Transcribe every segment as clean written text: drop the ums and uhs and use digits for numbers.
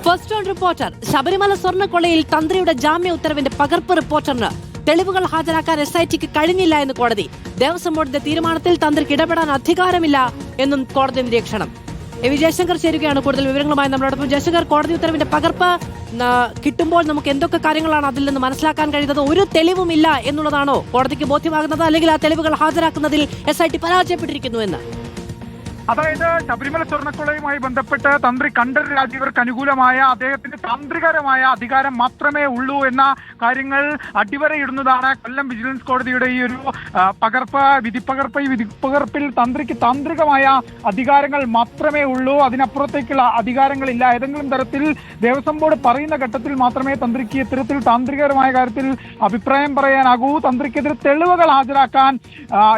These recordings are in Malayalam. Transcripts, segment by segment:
First on reporter. ശബരിമല സ്വർണ്ണക്കൊള്ളയിൽ തന്ത്രിയുടെ ജാമ്യ ഉത്തരവിന്റെ പകർപ്പ് റിപ്പോർട്ടറിന് തെളിവുകൾ ഹാജരാക്കാൻ SITക്ക് കഴിഞ്ഞില്ല എന്ന് കോടതി. ദേവസ്വം ബോർഡിന്റെ തീരുമാനത്തിൽ തന്ത്രിക്ക് ഇടപെടാൻ അധികാരമില്ല എന്നും കോടതി നിരീക്ഷണം. ജയശങ്കർ ചേരുകയാണ് കൂടുതൽ വിവരങ്ങളുമായി നമ്മളോടൊപ്പം. ജയശങ്കർ, കോടതി ഉത്തരവിന്റെ പകർപ്പ് കിട്ടുമ്പോൾ നമുക്ക് എന്തൊക്കെ കാര്യങ്ങളാണ് അതിൽ നിന്ന് മനസ്സിലാക്കാൻ കഴിയുന്നത്? ഒരു തെളിവുമില്ല എന്നുള്ളതാണോ കോടതിക്ക് ബോധ്യമാകുന്നത്, അല്ലെങ്കിൽ ആ തെളിവുകൾ ഹാജരാക്കുന്നതിൽ SIT പരാജയപ്പെട്ടിരിക്കുന്നു എന്ന്? അതായത് ശബരിമല സ്വർണ്ണക്കൊള്ളയുമായി ബന്ധപ്പെട്ട് തന്ത്രി കണ്ഠരര് രാജീവർക്ക് അനുകൂലമായ അദ്ദേഹത്തിന്റെ താന്ത്രികരമായ അധികാരം മാത്രമേ ഉള്ളൂ എന്ന കാര്യങ്ങൾ അടിവരയിടുന്നതാണ് കൊല്ലം വിജിലൻസ് കോടതിയുടെ ഈ ഒരു പകർപ്പ്, വിധിപ്പകർപ്പ്. ഈ വിധിപ്പകർപ്പിൽ തന്ത്രിക്ക് താന്ത്രികമായ അധികാരങ്ങൾ മാത്രമേ ഉള്ളൂ, അതിനപ്പുറത്തേക്കുള്ള അധികാരങ്ങളില്ല. ഏതെങ്കിലും തരത്തിൽ ദേവസ്വം ബോർഡ് പറയുന്ന ഘട്ടത്തിൽ മാത്രമേ തന്ത്രിക്ക് ഇത്തരത്തിൽ താന്ത്രികപരമായ കാര്യത്തിൽ അഭിപ്രായം പറയാനാകൂ. തന്ത്രിക്കെതിരെ തെളിവുകൾ ഹാജരാക്കാൻ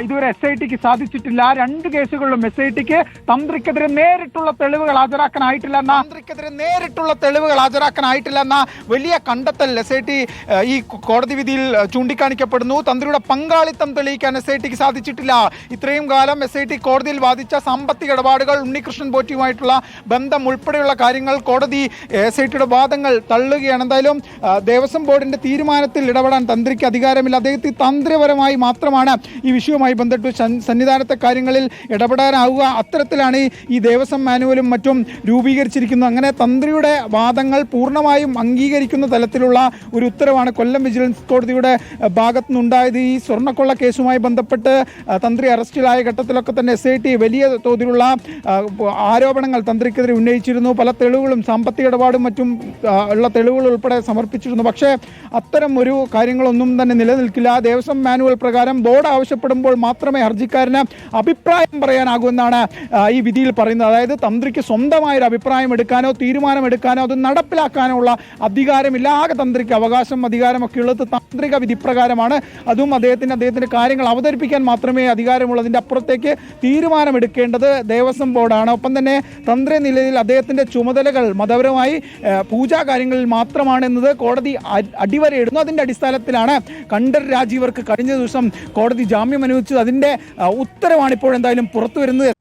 ഇതുവരെ SITക്ക് സാധിച്ചിട്ടില്ല. രണ്ട് കേസുകളിലും SITക്ക് തന്ത്രിക്കെതിരെ നേരിട്ടുള്ള തെളിവുകൾ ഹാജരാക്കാനായിട്ടില്ലെന്ന വലിയ കണ്ടെത്തൽ SIT ഈ കോടതി വിധിയിൽ ചൂണ്ടിക്കാണിക്കപ്പെടുന്നു. തന്ത്രിയുടെ പങ്കാളിത്തം തെളിയിക്കാൻ SITക്ക് സാധിച്ചിട്ടില്ല. ഇത്രയും കാലം SIT കോടതിയിൽ വാദിച്ച സാമ്പത്തിക ഇടപാടുകൾ, ഉണ്ണികൃഷ്ണൻ പോറ്റിയുമായിട്ടുള്ള ബന്ധം ഉൾപ്പെടെയുള്ള കാര്യങ്ങൾ കോടതി SITയുടെ വാദങ്ങൾ തള്ളുകയാണ്. എന്തായാലും ദേവസ്വം ബോർഡിന്റെ തീരുമാനത്തിൽ ഇടപെടാൻ തന്ത്രിക്ക് അധികാരമില്ല. അദ്ദേഹത്തിന് തന്ത്രപരമായി മാത്രമാണ് ഈ വിഷയവുമായി ബന്ധപ്പെട്ട് സന്നിധാനത്തെ കാര്യങ്ങളിൽ ഇടപെടാനാവുക. അത്തരത്തിലാണ് ഈ ദേവസ്വം മാനുവലും മറ്റും രൂപീകരിച്ചിരിക്കുന്നത്. അങ്ങനെ തന്ത്രിയുടെ വാദങ്ങൾ പൂർണ്ണമായും അംഗീകരിക്കുന്ന തലത്തിലുള്ള ഒരു ഉത്തരവാണ് കൊല്ലം വിജിലൻസ് കോടതിയുടെ ഭാഗത്തു നിന്നുണ്ടായത്. ഈ സ്വർണ്ണക്കൊള്ള കേസുമായി ബന്ധപ്പെട്ട് തന്ത്രി അറസ്റ്റിലായ ഘട്ടത്തിലൊക്കെ തന്നെ SIT വലിയ തോതിലുള്ള ആരോപണങ്ങൾ തന്ത്രിക്കെതിരെ ഉന്നയിച്ചിരുന്നു. പല തെളിവുകളും, സാമ്പത്തിക ഇടപാടും മറ്റും ഉള്ള തെളിവുകൾ ഉൾപ്പെടെ സമർപ്പിച്ചിരുന്നു. പക്ഷേ അത്തരം ഒരു കാര്യങ്ങളൊന്നും തന്നെ നിലനിൽക്കില്ല. ദേവസ്വം മാനുവൽ പ്രകാരം ബോർഡ് ആവശ്യപ്പെടുമ്പോൾ മാത്രമേ ഹർജിക്കാരന് അഭിപ്രായം പറയാനാകൂ എന്നാണ് ഈ വിധിയിൽ പറയുന്നത്. അതായത് തന്ത്രിക്ക് സ്വന്തമായൊരു അഭിപ്രായം എടുക്കാനോ തീരുമാനമെടുക്കാനോ അത് നടപ്പിലാക്കാനോ ഉള്ള അധികാരമില്ല. ആകെ തന്ത്രിക്ക് അവകാശം, അധികാരമൊക്കെ ഉള്ളത് താന്ത്രിക വിധിപ്രകാരമാണ്. അതും അദ്ദേഹത്തിന്റെ കാര്യങ്ങൾ അവതരിപ്പിക്കാൻ മാത്രമേ അധികാരമുള്ളതിൻ്റെ അപ്പുറത്തേക്ക് തീരുമാനമെടുക്കേണ്ടത് ദേവസ്വം ബോർഡാണ്. ഒപ്പം തന്നെ തന്ത്രി നിലയിൽ അദ്ദേഹത്തിന്റെ ചുമതലകൾ മതപരമായി പൂജാ കാര്യങ്ങളിൽ മാത്രമാണ് എന്നത് കോടതി അടിവരയിടുന്നു. അതിന്റെ അടിസ്ഥാനത്തിലാണ് കണ്ഠരര് രാജീവർക്ക് കഴിഞ്ഞ ദിവസം കോടതി ജാമ്യം അനുവദിച്ചത്. അതിന്റെ ഉത്തരവാണ് ഇപ്പോൾ എന്തായാലും പുറത്തു വരുന്നത്.